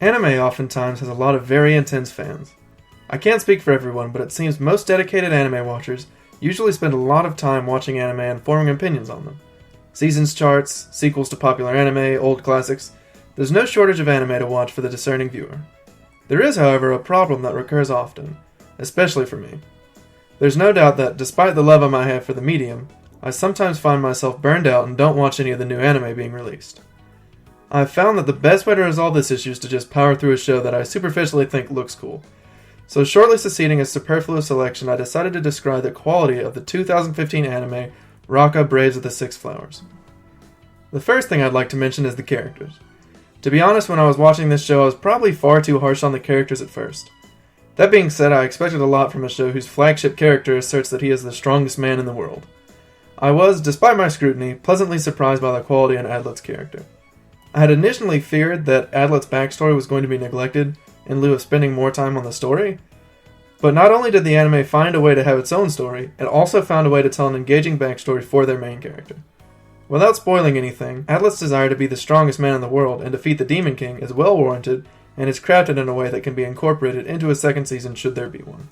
Anime oftentimes has a lot of very intense fans. I can't speak for everyone, but it seems most dedicated anime watchers usually spend a lot of time watching anime and forming opinions on them. Seasons charts, sequels to popular anime, old classics, there's no shortage of anime to watch for the discerning viewer. There is, however, a problem that recurs often, especially for me. There's no doubt that, despite the love I might have for the medium, I sometimes find myself burned out and don't watch any of the new anime being released. I've found that the best way to resolve this issue is to just power through a show that I superficially think looks cool. So shortly succeeding a superfluous selection, I decided to describe the quality of the 2015 anime Rokka Braves of the Six Flowers. The first thing I'd like to mention is the characters. To be honest, when I was watching this show, I was probably far too harsh on the characters at first. That being said, I expected a lot from a show whose flagship character asserts that he is the strongest man in the world. I was, despite my scrutiny, pleasantly surprised by the quality in Adlet's character. I had initially feared that Adlet's backstory was going to be neglected in lieu of spending more time on the story, but not only did the anime find a way to have its own story, it also found a way to tell an engaging backstory for their main character. Without spoiling anything, Adlet's desire to be the strongest man in the world and defeat the Demon King is well warranted and is crafted in a way that can be incorporated into a second season should there be one.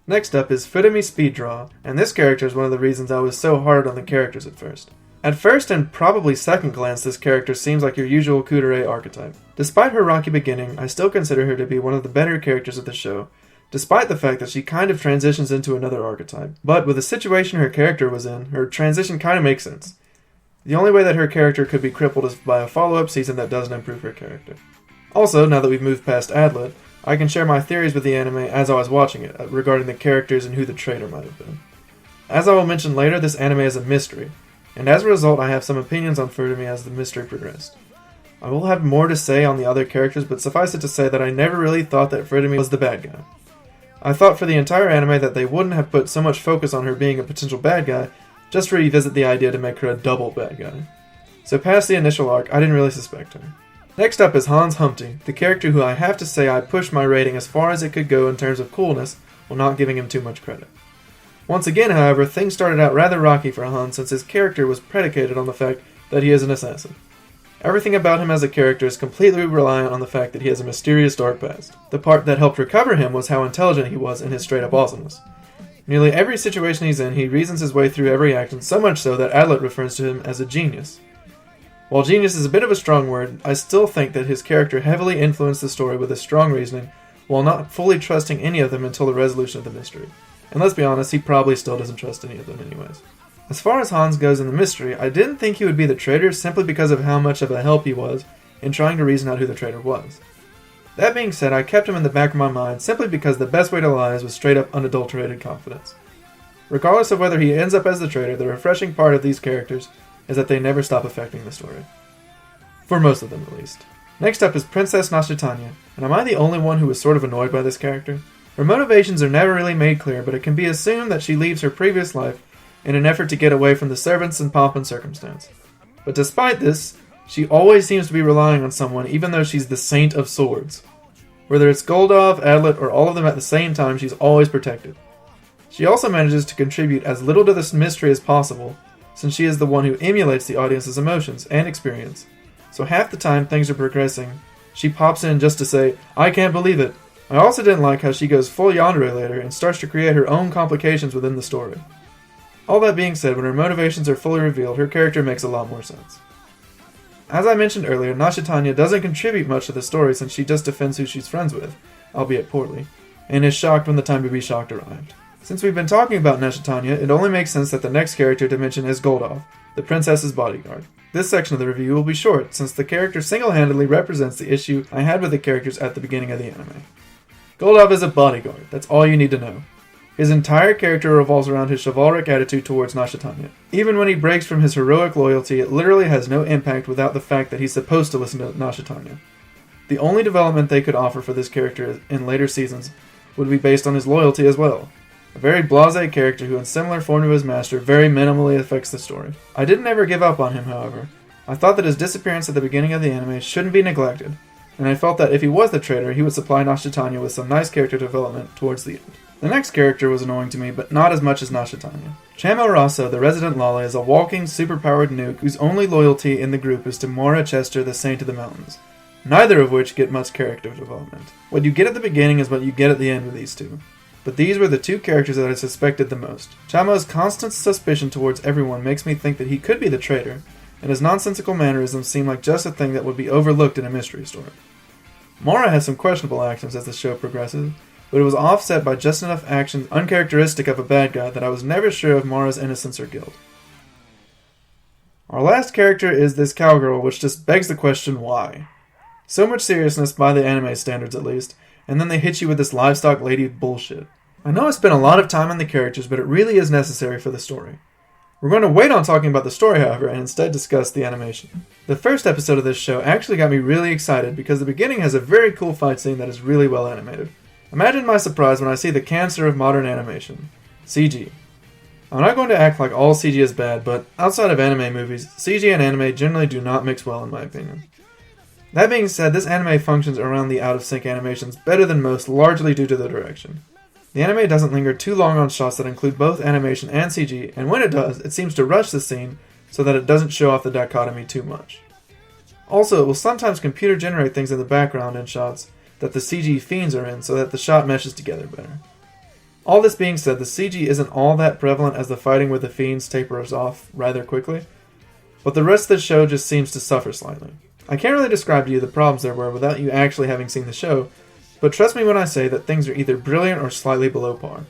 Next up is Furumi's Speed Draw, and this character is one of the reasons I was so hard on the characters at first. At first and probably second glance, this character seems like your usual Kudere archetype. Despite her rocky beginning, I still consider her to be one of the better characters of the show, despite the fact that she kind of transitions into another archetype. But with the situation her character was in, her transition kind of makes sense. The only way that her character could be crippled is by a follow-up season that doesn't improve her character. Also, now that we've moved past Adlet, I can share my theories with the anime as I was watching it, regarding the characters and who the traitor might have been. As I will mention later, this anime is a mystery, and as a result I have some opinions on Furumi as the mystery progressed. I will have more to say on the other characters, but suffice it to say that I never really thought that Furumi was the bad guy. I thought for the entire anime that they wouldn't have put so much focus on her being a potential bad guy, just to revisit the idea to make her a double bad guy. So past the initial arc, I didn't really suspect her. Next up is Hans Humpty, the character who I have to say I pushed my rating as far as it could go in terms of coolness, while not giving him too much credit. Once again, however, things started out rather rocky for Hans since his character was predicated on the fact that he is an assassin. Everything about him as a character is completely reliant on the fact that he has a mysterious dark past. The part that helped recover him was how intelligent he was and his straight-up awesomeness. Nearly every situation he's in, he reasons his way through every action, so much so that Adlet refers to him as a genius. While genius is a bit of a strong word, I still think that his character heavily influenced the story with his strong reasoning, while not fully trusting any of them until the resolution of the mystery. And let's be honest, he probably still doesn't trust any of them anyways. As far as Hans goes in the mystery, I didn't think he would be the traitor simply because of how much of a help he was in trying to reason out who the traitor was. That being said, I kept him in the back of my mind simply because the best way to lie is with straight up unadulterated confidence. Regardless of whether he ends up as the traitor, the refreshing part of these characters is that they never stop affecting the story. For most of them, at least. Next up is Princess Nashitanya, and am I the only one who was sort of annoyed by this character? Her motivations are never really made clear, but it can be assumed that she leaves her previous life in an effort to get away from the servants and pomp and circumstance. But despite this, she always seems to be relying on someone even though she's the Saint of Swords. Whether it's Goldov, Adlet, or all of them at the same time, she's always protected. She also manages to contribute as little to this mystery as possible, since she is the one who emulates the audience's emotions and experience. So half the time things are progressing, she pops in just to say, "I can't believe it." I also didn't like how she goes full yandere later and starts to create her own complications within the story. All that being said, when her motivations are fully revealed, her character makes a lot more sense. As I mentioned earlier, Nashitanya doesn't contribute much to the story since she just defends who she's friends with, albeit poorly, and is shocked when the time to be shocked arrived. Since we've been talking about Nashitanya, it only makes sense that the next character to mention is Goldov, the princess's bodyguard. This section of the review will be short, since the character single-handedly represents the issue I had with the characters at the beginning of the anime. Goldov is a bodyguard, that's all you need to know. His entire character revolves around his chivalric attitude towards Nashitanya. Even when he breaks from his heroic loyalty, it literally has no impact without the fact that he's supposed to listen to Nashitanya. The only development they could offer for this character in later seasons would be based on his loyalty as well. A very blasé character who, in similar form to his master, very minimally affects the story. I didn't ever give up on him, however. I thought that his disappearance at the beginning of the anime shouldn't be neglected, and I felt that if he was the traitor, he would supply Nashitanya with some nice character development towards the end. The next character was annoying to me, but not as much as Nashitanya. Chamo Rosso, the resident Lala, is a walking, superpowered nuke whose only loyalty in the group is to Mora Chester, the Saint of the Mountains. neither of which get much character development. What you get at the beginning is what you get at the end with these two. But these were the two characters that I suspected the most. Chamo's constant suspicion towards everyone makes me think that he could be the traitor, and his nonsensical mannerisms seem like just a thing that would be overlooked in a mystery story. Mara has some questionable actions as the show progresses, but it was offset by just enough actions uncharacteristic of a bad guy that I was never sure of Mara's innocence or guilt. Our last character is this cowgirl, which just begs the question, why? So much seriousness by the anime standards at least, and then they hit you with this livestock lady bullshit. I know I spent a lot of time on the characters, but it really is necessary for the story. We're going to wait on talking about the story, however, and instead discuss the animation. The first episode of this show actually got me really excited because the beginning has a very cool fight scene that is really well animated. Imagine my surprise when I see the cancer of modern animation, CG. I'm not going to act like all CG is bad, but outside of anime movies, CG and anime generally do not mix well in my opinion. That being said, this anime functions around the out-of-sync animations better than most, largely due to the direction. The anime doesn't linger too long on shots that include both animation and CG, and when it does, it seems to rush the scene so that it doesn't show off the dichotomy too much. Also, it will sometimes computer generate things in the background in shots that the CG fiends are in so that the shot meshes together better. All this being said, the CG isn't all that prevalent as the fighting with the fiends tapers off rather quickly, but the rest of the show just seems to suffer slightly. I can't really describe to you the problems there were without you actually having seen the show, but trust me when I say that things are either brilliant or slightly below par.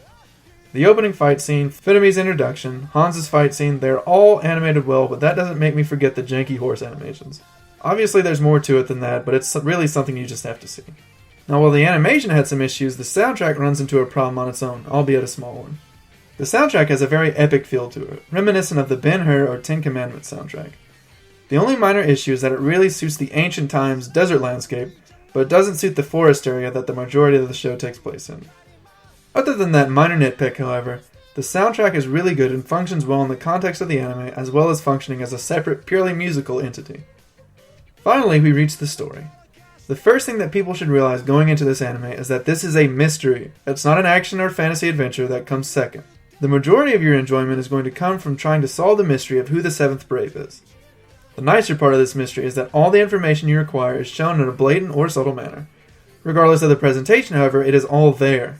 The opening fight scene, Futomi's introduction, Hans's fight scene, they're all animated well, but that doesn't make me forget the janky horse animations. Obviously there's more to it than that, but it's really something you just have to see. Now while the animation had some issues, the soundtrack runs into a problem on its own, albeit a small one. The soundtrack has a very epic feel to it, reminiscent of the Ben-Hur or Ten Commandments soundtrack. The only minor issue is that it really suits the ancient times desert landscape, but it doesn't suit the forest area that the majority of the show takes place in. Other than that minor nitpick, however, the soundtrack is really good and functions well in the context of the anime as well as functioning as a separate, purely musical entity. Finally, we reach the story. The first thing that people should realize going into this anime is that this is a mystery. It's not an action or fantasy adventure that comes second. The majority of your enjoyment is going to come from trying to solve the mystery of who the seventh brave is. The nicer part of this mystery is that all the information you require is shown in a blatant or subtle manner. Regardless of the presentation, however, it is all there.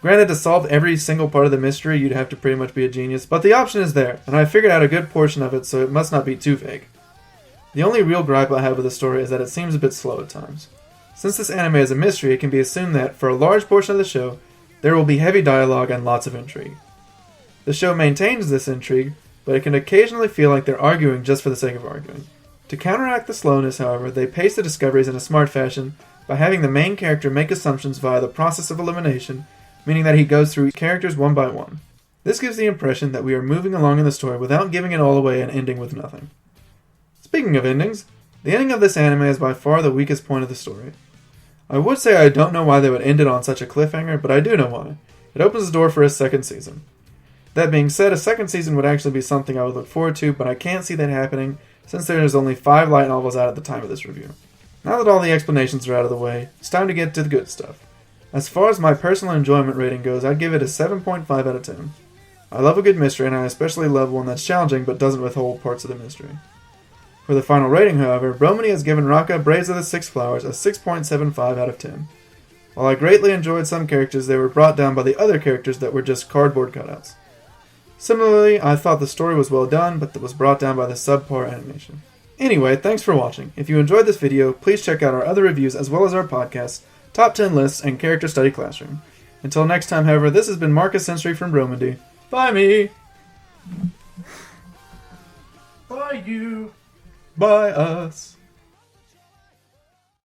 Granted, to solve every single part of the mystery, you'd have to pretty much be a genius, but the option is there, and I figured out a good portion of it, so it must not be too vague. The only real gripe I have with the story is that it seems a bit slow at times. Since this anime is a mystery, it can be assumed that, for a large portion of the show, there will be heavy dialogue and lots of intrigue. The show maintains this intrigue, but it can occasionally feel like they're arguing just for the sake of arguing. To counteract the slowness, however, they pace the discoveries in a smart fashion by having the main character make assumptions via the process of elimination, meaning that he goes through characters one by one. This gives the impression that we are moving along in the story without giving it all away and ending with nothing. Speaking of endings, the ending of this anime is by far the weakest point of the story. I would say I don't know why they would end it on such a cliffhanger, but I do know why. It opens the door for a second season. That being said, a second season would actually be something I would look forward to, but I can't see that happening since there is only 5 light novels out at the time of this review. Now that all the explanations are out of the way, it's time to get to the good stuff. As far as my personal enjoyment rating goes, I'd give it a 7.5 out of 10. I love a good mystery, and I especially love one that's challenging but doesn't withhold parts of the mystery. For the final rating, however, Bromandy has given Rokka Braves of the Six Flowers a 6.75 out of 10. While I greatly enjoyed some characters, they were brought down by the other characters that were just cardboard cutouts. Similarly, I thought the story was well done, but that was brought down by the subpar animation. Anyway, thanks for watching. If you enjoyed this video, please check out our other reviews as well as our podcasts, Top 10 Lists, and Character Study Classroom. Until next time, however, this has been Marcus Sensory from Bromandy. Bye me! Bye you! Bye us!